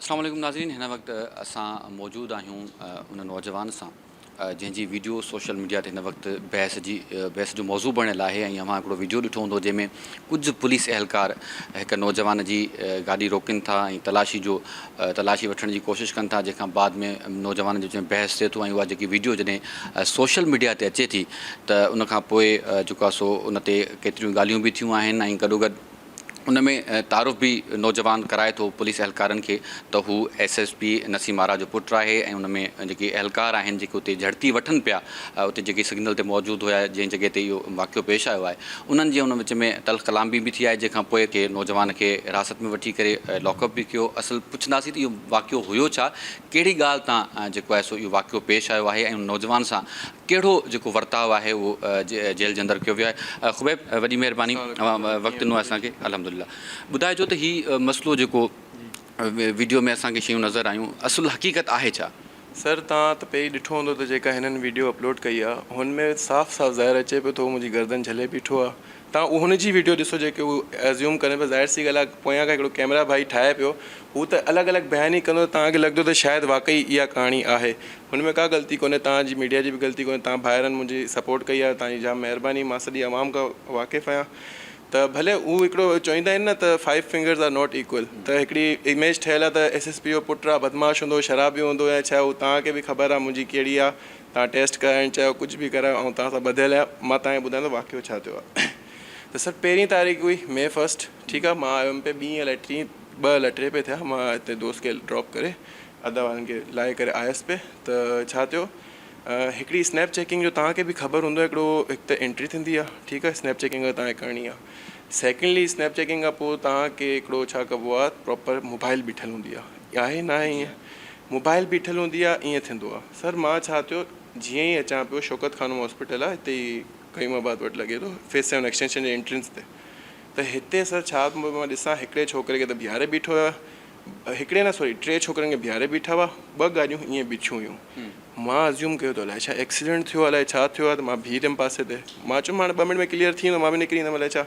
अस्सलाम वालेकुम नाज़रीन। हिन वक़्तु असां मौजूदु आहियूं उन नौजवान सां जंहिंजी वीडियो सोशल मीडिया ते हिन वक़्तु बहस जो मौज़ू बणियलु आहे। ऐं अव्हां हिकिड़ो वीडियो ॾिठो हूंदो जंहिंमें कुझु पुलिस अहलकार हिकु नौजवान जी गाॾी रोकनि था ऐं तलाशी वठण जी कोशिशि कनि था, जंहिंखां बाद में नौजवान जो जंहिं बहस थिए थो। ऐं उहा जेकी वीडियो जॾहिं सोशल मीडिया ते अचे थी त उनखां पोइ जेको आहे सो उन ते केतिरियूं ॻाल्हियूं बि थियूं आहिनि ऐं गॾोगॾु उन में तारुफ़ भी नौजवान कराए थो पुलिस अहलकारनि खे त हू SSP नसीम आरा जो पुटु आहे। ऐं उन में जेके अहलकार आहिनि जेके उते झड़ती वठनि पिया, उते जेके सिग्नल ते मौजूदु हुया जंहिं जॻह ते इहो वाक़ियो पेश आयो आहे, उन्हनि जे उन विच में तल्ख़ कलामी बि थी आहे, जंहिंखां पोइ के नौजवान खे हिरासत में वठी करे लॉकअप बि कयो। असुलु पुछंदासीं त इहो वाक़ियो हुयो छा, कहिड़ी ॻाल्हि तां जेको आहे सो इहो वाक़ियो पेश आयो आहे ऐं उन नौजवान सां कहिड़ो जेको वर्ताव आहे उहो जेल जे अंदरि कयो वियो आहे। ख़ुबैब, वॾी महिरबानी, वक़्तु ॾिनो असांखे। अल्हम्दुलिल्लाह, ॿुधाइजो त हीउ मसइलो जेको वीडियो में असांखे शयूं नज़र आयूं, असुलु हक़ीक़त आहे छा? सर, तव्हां त पहिरीं ॾिठो हूंदो त जेका हिननि वीडियो अपलोड कई आहे हुनमें साफ़ साफ़ ज़ाहिर अचे पियो थो मुंहिंजी गर्दन झले बीठो आहे। तव्हां हुनजी वीडियो ॾिसो जेके हू एज़्यूम करे पियो, ज़ाहिर सी ॻाल्हि आहे पोयां खां हिकिड़ो कैमरा भाई ठाहे पियो, हू त अलॻि अलॻि बयान ई कंदो, तव्हांखे लॻंदो त शायदि वाक़ई इहा कहाणी आहे। हुनमें का ग़लती कोन्हे, तव्हांजी मीडिया जी बि ग़लती कोन्हे, तव्हां भाइरनि मुंहिंजी सपोर्ट कई आहे, तव्हांजी जाम महिरबानी। मां सॼी आवाम खां वाक़िफ़ु आहियां त भले हू हिकिड़ो चवंदा आहिनि न त 5 फिंगर्स आर नॉट इक्वल, त हिकिड़ी इमेज ठहियलु आहे त SSP जो पुटु आहे, बदमाश हूंदो, शराबी हूंदो या छा, हू तव्हांखे बि ख़बर आहे मुंहिंजी कहिड़ी आहे। तव्हां टेस्ट कराइणु चाहियो, कुझु बि करायो, ऐं तव्हां सां ॿधियलु आहे। मां तव्हांखे ॿुधायां थो वाक़ियो छा थियो आहे। त सर, पहिरीं तारीख़ हुई May 1, ठीकु आहे। मां आयुमि पे 2 अलाए 3 पे थिया, मां हिते दोस्त खे ड्रॉप करे अदा वारनि खे लाहे करे आयुसि पे। त छा थियो, हिकिड़ी स्नैप चेकिंग जो तव्हांखे बि ख़बर हूंदो, हिकिड़ो हिकु त एंट्री थींदी आहे, ठीकु आहे, स्नैप चेकिंग अगरि तव्हांखे करणी आहे। सेकेंडली, स्नैप चेकिंग खां पोइ तव्हांखे हिकिड़ो छा कबो आहे, प्रॉपर मोबाइल बीठल हूंदी आहे न, ईअं मोबाइल बीठल हूंदी आहे, ईअं थींदो आहे। सर, मां छा थियो, जीअं ई अचां पियो, शौकत खानम हॉस्पिटल आहे हिते ई कईमाबाद वटि लॻे थो, Phase 7 एक्सटेंशन जे एंट्रेंस ते। त हिते सर छा मां ॾिसां, हिकिड़े छोकिरे खे त बीहारे बीठो आहे, हिकिड़े न सॉरी 3 छोकिरनि खे बीहारे बीठा हुआ, 2 गाॾियूं ईअं बिछियूं हुयूं। मां अज़्यूम कयो त अलाए छा एक्सीडेंट थियो, अलाए छा थियो आहे, त मां बीह रहियुमि पासे ते। मां चयुमि हाणे 2 मिंट में क्लियर थी वेंदो, मां बि निकिरी ईंदुमि, अलाए छा।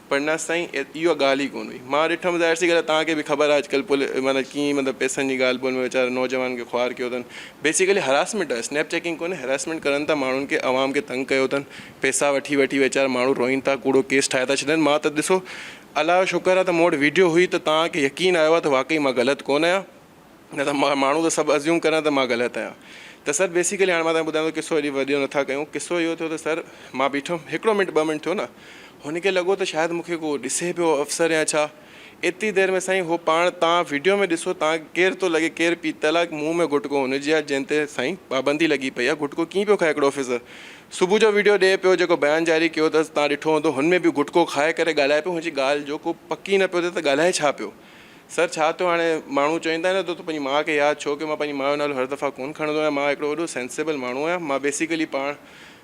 पर न साईं, इहा ॻाल्हि ई कोन हुई। मां ॾिठुमि, ज़ाहिर सी ॻाल्हि आहे, तव्हांखे बि ख़बर आहे अॼुकल्ह मतिलबु कीअं, मतिलबु पैसनि जी ॻाल्हि ॿोल में वीचारा नौजवान खे ख़्वार कयो अथनि। बेसिकली हरासमेंट आहे, स्नैप चेकिंग कोन्हे, हरासमेंट करनि था माण्हुनि खे, आवाम खे तंग कयो अथनि, पैसा वठी वठी वीचारा माण्हू रोइनि था, कूड़ो केस ठाहे था छॾनि। मां त ॾिसो, अलाह जो शुक्र आहे त मूं वटि वीडियो हुई, त तव्हांखे यकीन आयो आहे त वाक़ई मां ग़लति कोन आहियां, न त माण्हू त सभु अज़्यूम कनि त मां ग़लति आहियां। त सर, बेसिकली हाणे मां तव्हांखे ॿुधायां थो, किसो हेॾी वॾो नथा कयूं। किसो इहो थियो त सर, मां बीठुमि, हिकिड़ो मिंट 2 मिंट थियो न, हुनखे लॻो त शायदि मूंखे को ॾिसे पियो अफ़सर या छा। एतिरी देरि में साईं हो पाण, तव्हां वीडियो में ॾिसो, तव्हां केरु थो लॻे, केरु पीतल आहे, मुंहं में गुटको हुनजी आहे, जंहिं ते साईं पाबंदी लॻी पई आहे। गुटको कीअं पियो खाए हिकिड़ो ऑफिसर, सुबुह जो वीडियो ॾिए पियो, जेको बयानु जारी कयो अथसि, तव्हां ॾिठो हूंदो, हुनमें बि गुटको खाए करे ॻाल्हाए पियो। हुनजी ॻाल्हि जो को पकी न पियो थिए त ॻाल्हाए छा पियो। सर, छा थियो, हाणे माण्हू चवंदा आहिनि न, तो पंहिंजी माउ खे यादि छो, की मां पंहिंजी माउ जो नालो हर दफ़ा कोन खणंदो आहियां। मां हिकिड़ो वॾो सेंसिबल माण्हू आहियां। मां बेसिकली पाण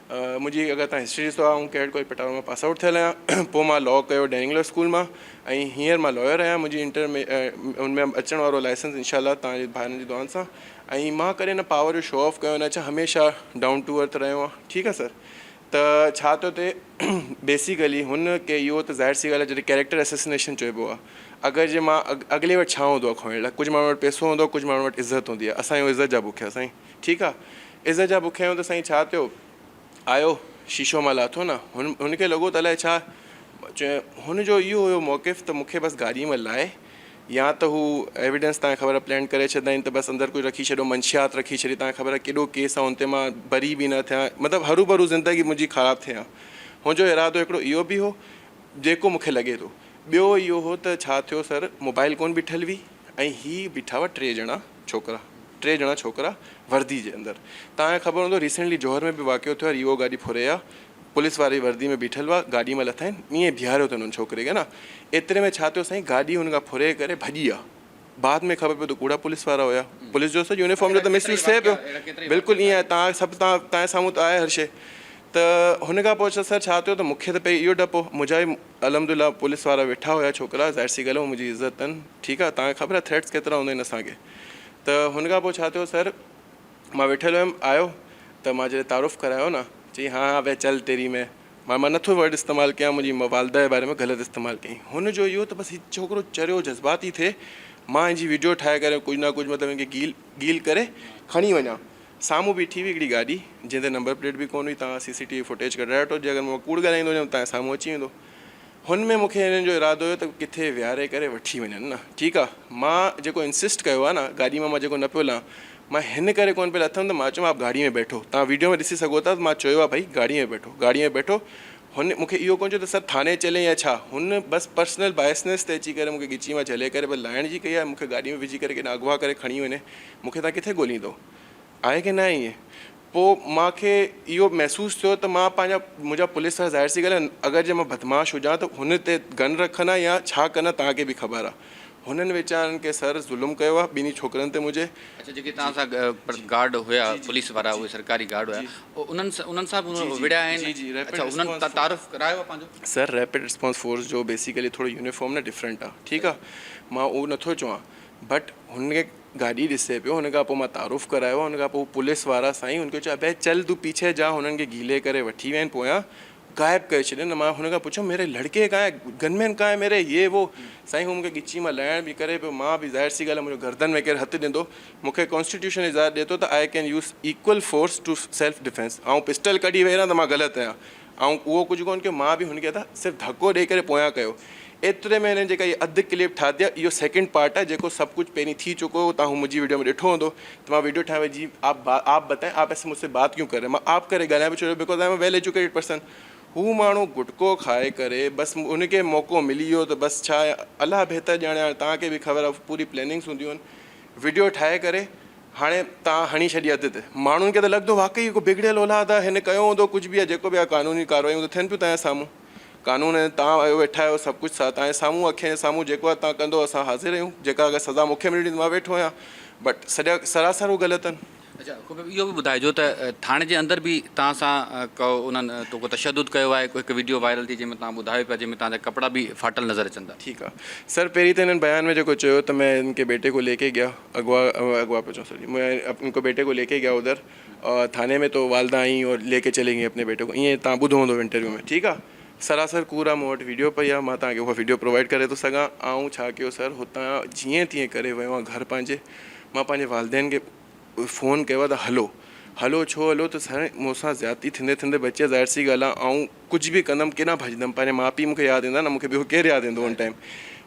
मुंहिंजी अगरि तव्हां हिस्ट्री ॾिसो आहे, ऐं कैट कोई पिटारो मां पास आउट थियल आहियां। पोइ मां लॉ कयो डैनिंगलर स्कूल मां, ऐं हींअर मां लॉयर आहियां। मुंहिंजी इंटर में उनमें अचण वारो लाइसेंस इंशाल्लाह तव्हांजे भाइरनि जी दुआनि सां। ऐं मां करे न पावर जो शो ऑफ कयो न, छा हमेशह डाउन टू अर्थ रहियो आहे, ठीकु आहे सर। त छा थियो थिए, बेसिकली हुनखे इहो त ज़ाहिर सी ॻाल्हि आहे, जॾहिं कैरेक्टर एसेसिनेशन चइबो आहे। अगरि जे मां अॻिले वटि छा हूंदो आहे खोइण लाइ, कुझु माण्हुनि वटि पैसो हूंदो आहे, कुझु माण्हुनि वटि इज़त हूंदी आहे। असां इज़त जा बुखिया साईं, ठीकु आहे, इज़त जा बुखिया आहियूं। त साईं छा थियो, आयो शीशो मां लाथो न, हुनखे लॻो त अलाए छा, हुनजो इहो हुयो मौक़िफ़ त मूंखे बसि गाॾी में लाहे, या त हू एविडेंस तव्हांखे ख़बर आहे प्लैन करे छॾंदा आहिनि, त बसि अंदरि कुझु रखी छॾियो, मंशियात रखी छॾी। तव्हांखे ख़बर आहे केॾो केस आहे, हुन ते मां बरी बि न थियां, मतिलबु हरू भरू ज़िंदगी मुंहिंजी ख़राबु थियां। हुनजो इरादो हिकिड़ो इहो बि हो, जेको मूंखे लॻे थो। ॿियो इहो हो त छा थियो सर, मोबाइल कोन बीठल हुई, ऐं हीअ बीठा हुआ 3 ॼणा छोकिरा वर्दी जे अंदरि। तव्हांखे ख़बर हूंदो, रिसेंटली जौहर में बि वाक़ियो थियो आहे, रीवो गाॾी फुरे आहे, पुलिस वारी वर्दी में बीठल हुआ, गाॾी में लथा आहिनि, ईअं बीहारियो अथनि हुन छोकिरे खे न। एतिरे में छा थियो साईं, गाॾी हुनखां फुरे करे भॼी आहे। बाद में ख़बर पियो त कूड़ा पुलिस वारा हुया। पुलिस जो सर यूनिफॉर्म जो त मिसयूज़ थिए पियो, बिल्कुलु ईअं। तव्हां सभु तव्हांजे साम्हूं त आहे हर शइ। त हुन खां पोइ सर छा थियो, त मूंखे त पहिरीं इहो डपो, मुंहिंजा ई अलहमदिल्ला पुलिस वारा वेठा हुया छोकिरा, ज़ाहिर सी ॻाल्हि आहे मुंहिंजी इज़त अथनि, ठीकु आहे। तव्हांखे ख़बर आहे थ्रेट्स केतिरा हूंदा आहिनि असांखे। त हुन खां पोइ छा थियो सर, मां वेठल हुयुमि, आयो त मां जॾहिं तारुफ़ करायो न, चई हाँ वे चल तेरी में, मां नथो वर्ड इस्तेमालु कयां, मुंहिंजी वालदा जे बारे में ग़लति इस्तेमालु कयईं। हुनजो इहो त बसि हीउ छोकिरो चरियो जज़्बाती थिए, मां हिन जी वीडियो ठाहे करे कुझु ना कुझु मतिलबु इनखे गील करे खणी वञा। साम्हूं बीठी हुई हिकिड़ी गाॾी जंहिं ते नंबर प्लेट बि कोन हुई। तव्हां CCTV फुटेज कढाए वठो, जे अगरि मां कूड़ ॻाल्हाईंदो हुयुमि तव्हां साम्हूं अची वेंदो। हुन में मूंखे हिननि जो इरादो हुयो त किथे विहारे करे वठी वञनि न। ठीकु आहे, मां जेको इंसिस्ट कयो आहे न गाॾी मां जेको न पियो लहां, मां हिन करे कोन पियो लथमि त मां चयो आप गाॾी में बैठो। तव्हां वीडियो में ॾिसी सघो था, मां चयो आहे भाई गाॾी में बैठो, गाॾी में बैठो। हुन मूंखे इहो कोन चयो त सर थाने चले या छा, हुन बसि पर्सनल बायसनेस ते अची करे मूंखे गिची मां झले करे बसि लाइण जी कई आहे। मूंखे गाॾी में विझी करे केॾा अगवा करे खणी वञे, मूंखे तव्हां किथे ॻोल्हींदो आहे की न आहे ईअं। पोइ मूंखे इहो महसूसु थियो त मां मुंहिंजा पुलिस वारा ज़ाहिर सी ॻाल्हि आहे, अगरि जे मां बदमाश हुजां त हुन ते गन रखंदा या छा कंदा तव्हांखे बि ख़बर आहे। हुननि वीचारनि के सर ज़ुल्म कयो आहे ॿिन्ही छोकिरनि ते मुंहिंजे। अच्छा, जेके तव्हां सां गार्ड हुया पुलिस वारा, उहे सरकारी गार्ड हुया, उन्हनि सां बि विड़िया आहिनि? अच्छा, उन्हनि तारुफ़ करायो आहे पंहिंजो? सर रैपिड रिस्पॉन्स फोर्स जो बेसिकली थोरो यूनिफॉर्म न डिफरेंट आहे। ठीकु आहे, मां उहो नथो चवां, बट हुनखे गाॾी ॾिसे पियो, हुन खां पोइ मां तारुफ़ करायो, हुन खां पोइ पुलिस वारा साईं हुनखे चयो अबे चल तूं पीछे जा, हुननि खे गीले करे वठी विया आहिनि, पोयां गायब करे छॾियनि। मां हुन खां पुछियो मेरे लड़के कहाँ है, गनमैन कहाँ है मेरे, ये वो। साईं हू मूंखे गिची मां लहण बि करे पियो। मां बि ज़ाहिर सी ॻाल्हि आहे, मुंहिंजो गर्दन में केरु हथु ॾींदो, मूंखे कॉन्स्टिट्यूशन इजाज़त ॾिए थो त I can use equal force to self defence. ऐं पिस्टल कढी वेहियां त मां ग़लति आहियां, ऐं उहो कुझु कोन्ह कयो। मां बि हुनखे त सिर्फ़ु धको ॾेई करे पोयां कयो। एतिरे में हिननि जेका इहा अधु क्लिप ठाही आहे, इहो सेकेंड पार्ट आहे, जेको सभु कुझु पहिरीं थी चुको हो। तव्हां मुंहिंजी वीडियो में ॾिठो हूंदो त मां वीडियो ठाहे जी आप बताएं, आप ऐसे मुझसे बात क्यों करे। मां आप करे ॻाल्हायां पियो, छो because I am a well educated person. हू माण्हू गुटको खाए करे बसि उनखे मौक़ो मिली वियो त बसि छा अलाह बहितर ॼाणे, हाणे तव्हांखे बि ख़बर आहे पूरी प्लैनिंग्स हूंदियूं आहिनि। वीडियो ठाहे करे हाणे तव्हां हणी छॾी अधु ते, माण्हुनि खे त लॻंदो वाक़ई को बिगड़ियल औलाद आहे, हिन कयो हूंदो कुझु बि आहे, जेको बि आहे कानूनी कार्रवाइयूं त थियनि पियूं तव्हांजे साम्हूं। कानून तव्हां आयो वेठा आहियो, सभु कुझु तव्हांजे साम्हूं अखियुनि जे साम्हूं जेको आहे तव्हां कंदो, असां हाज़िर आहियूं। जेका अगरि सज़ा मूंखे मिलणी मां वेठो आहियां, बट सॼा सरासर उहे ग़लति आहिनि। अच्छा, इहो बि ॿुधाइजो त थाणे जे अंदरि बि तव्हां सां को उन्हनि तो को तशदुद कयो आहे? हिकु वीडियो वायरल थी जंहिंमें तव्हां ॿुधायो पिया, जंहिंमें तव्हांजा कपिड़ा बि फाटल नज़र अचनि था। ठीकु आहे सर, पहिरीं त हिननि बयान में जेको चयो त मैं इनके बेटे को लेके गया, अगवा पे सॉरी, मैं इनको बेटे को लेके गया उधर और थाने में, तो वालदा आई और लेके चले गई अपने बेटे को, ईअं तव्हां ॿुधो हूंदो इंटरव्यू में। ठीकु आहे, सरासर कूड़ा मूं वटि वीडियो पई आहे, मां तव्हांखे उहा वीडियो प्रोवाइड करे थो सघां। ऐं छा कयो सर, हुतां जीअं तीअं करे वियो आहियां घर पंहिंजे। मां पंहिंजे वालदेन खे फ़ोन कयो आहे त हलो हलो, छो हलो त सर मूंसां ज़्यादती थींदे थींदे बचे, ज़ाहिर सी ॻाल्हि आहे। ऐं कुझु बि कंदमि, केॾा भॼंदमि, पंहिंजे माउ पीउ मूंखे यादि ईंदा न, मूंखे ॿियो केरु यादि ईंदो उन टाइम।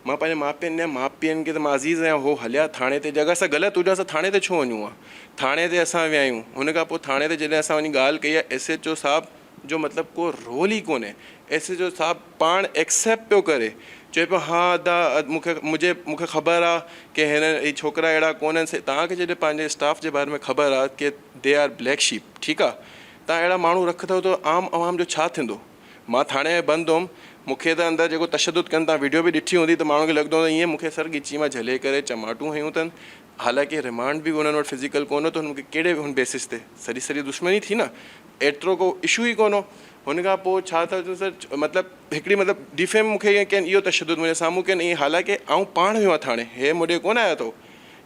मां पंहिंजे माउ पीउनि खे त मां अज़ीज़ आहियां, हो हलिया थाणे ते। जॻह असां ग़लति हुजे, असां थाणे ते छो वञूं आहे, थाणे ते असां विया आहियूं। हुन खां पोइ थाणे ते जॾहिं असां वञी ॻाल्हि कई आहे, SHO साहिबु जो मतिलबु को रोल ई कोन्हे। SHO साहिबु पाण एक्सेप्ट पियो करे, चए पियो हा दा मूंखे ख़बर आहे की हिन छोकिरा अहिड़ा कोन्हनि। तव्हांखे जॾहिं पंहिंजे स्टाफ जे बारे में ख़बर आहे की दे आर ब्लैक शीप, ठीकु आहे, तव्हां अहिड़ा माण्हू रखंदव त आम आवाम जो छा थींदो। मां थाणे में बंदि हुउमि, मूंखे त अंदरि जेको तशदुद कनि, तव्हां वीडियो बि ॾिठी हूंदी त माण्हू खे लॻंदो त ईअं मूंखे सर गिची मां झले करे चमाटूं हयूं अथनि। हालांकि रिमांड बि उन्हनि वटि फिज़िकल कोन हो, त हुनखे कहिड़े हुन बेसिस ते सॼी दुश्मनी थी न, एतिरो को इशू ई कोन हो। हुन खां पोइ छा था चओ सर, मतिलबु हिकिड़ी मतिलबु डिफेम मूंखे ईअं कयनि, इहो तशदुद मुंहिंजे साम्हूं कयनि ईअं। हालांकि आउं पाण वियो आहियां थाणे, हे मुॾे कोन आयो अथव।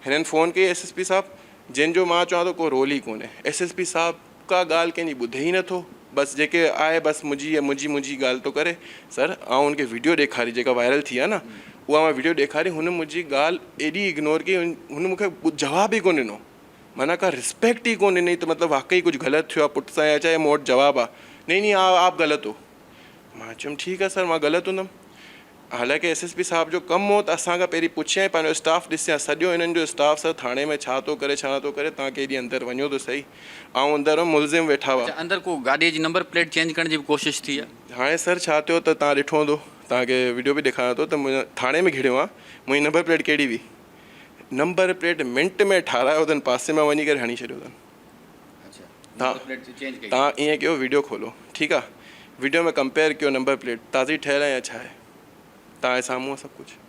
हिननि फ़ोन कई SSP साहिबु, जंहिंजो मां चवां थो को रोल ई कोन्हे। SSP साहिबु का ॻाल्हि कंहिंजी ॿुधे ई नथो, बसि जेके आहे बसि मुंहिंजी ॻाल्हि थो करे। सर ऐं हुनखे वीडियो ॾेखारी जेका वायरल थी आहे न, उहा मां वीडियो ॾेखारी, हुन मुंहिंजी ॻाल्हि एॾी इग्नोर कई, हुन मूंखे जवाबु ई कोन ॾिनो, माना का रिस्पेक्ट ई कोन ॾिनी। त मतिलबु वाक़ई कुझु ग़लति थियो आहे पुट सां या चाहे मूं वटि जवाबु आहे, नहीं आप ग़लति हो। मां चयुमि ठीकु आहे सर, मां ग़लति हूंदुमि। हालांकि SSP साहिब जो कमु हो त असांखां पहिरीं पुछियां, पंहिंजो स्टाफ ॾिसियां, सॼो हिननि जो स्टाफ सर थाणे में छा थो करे छा नथो करे, तव्हां केॾी अंदरि वञो त सही। ऐं अंदरि मुलज़िम वेठा हुआ। अंदरि को गाॾीअ जी नंबर प्लेट चेंज करण जी बि कोशिशि थी आहे? हाणे सर छा थियो त तव्हां ॾिठो हूंदो, तव्हांखे वीडियो बि ॾेखारियां थो त मुंहिंजो थाणे में घिड़ियो आहे, मुंहिंजी नंबर प्लेट कहिड़ी हुई, नंबर प्लेट मिंट में ठारायो अथनि, पासे में वञी करे हणी छॾियो अथनि। तव्हां ईअं कयो, वीडियो खोलो, ठीकु आहे, वीडियो में कंपेयर कयो नंबर प्लेट ताज़ी ठहियल आहे या छा आहे, तव्हांजे साम्हूं आहे सभु कुझु।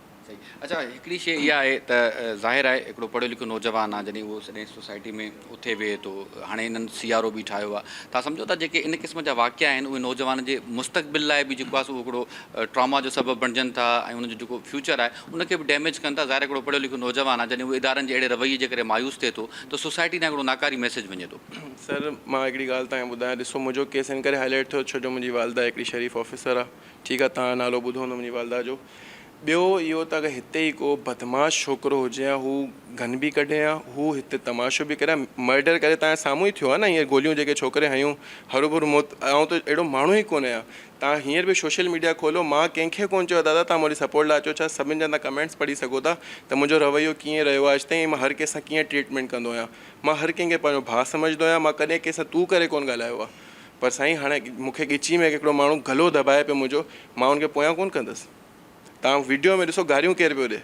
अच्छा, हिकिड़ी शइ इहा आहे त ज़ाहिर आहे हिकिड़ो पढ़ियो लिखियो नौजवान आहे, जॾहिं उहो सॼे सोसाइटी में उथे वेहे थो, हाणे हिननि CRO बि ठाहियो आहे, तव्हां सम्झो था जेके इन क़िस्म जा वाक़िया आहिनि उहे नौजवान जे मुस्तक़बिल लाइ बि जेको आहे उहो हिकिड़ो ट्रॉमा जो सबबु बणिजनि था, ऐं उनजो जेको फ्यूचर आहे उनखे बि डैमेज कनि था। ज़ाहिर हिकिड़ो पढ़ियो लिखियो नौजवान आहे, जॾहिं उहे इदारनि जे अहिड़े रवैये जे करे मायूस थिए थो त सोसाइटी तां हिकिड़ो नाकारी मैसेज वञे थो। सर मां हिकिड़ी ॻाल्हि तव्हांखे ॿुधायां, ॾिसो मुंहिंजो केस हिन करे हाईलाइट थियो छो जो मुंहिंजी वालदा हिकिड़ी शरीफ़ ऑफिसर आहे, ठीकु आहे, तव्हां नालो ॿुधो हूंदो मुंहिंजी वालदा जो। ॿियो इहो त अगरि हिते ई को बदमाश छोकिरो हुजे या हू गन बि कढे या हू हिते तमाशो बि करे मर्डर करे तव्हांजे साम्हूं ई थियो आहे न हीअं गोलियूं जेके छोकिरे हयूं हरू भरू मौत ऐं त अहिड़ो माण्हू ई कोन्हे आहे तव्हां हींअर बि सोशल मीडिया खोलो मां कंहिंखे कोन्ह चयो दादा तव्हां मुंहिंजी सपोर्ट लाइ अचो छा सभिनि जा तव्हां कमेंट्स पढ़ी सघो था त मुंहिंजो रवैयो कीअं रहियो आहे अॼु ताईं मां हर कंहिंसां कीअं ट्रीटमेंट कंदो आहियां मां हर कंहिंखे पंहिंजो भाउ सम्झंदो आहियां मां कॾहिं कंहिंसां तूं करे कोन्ह ॻाल्हायो आहे पर साईं हाणे मूंखे ॻिची में हिकिड़ो माण्हू गलो दॿाए पियो मुंहिंजो मां हुनखे पोयां कोन्ह कंदुसि तव्हां वीडियो में ॾिसो गारियूं केरु पियो ॾिए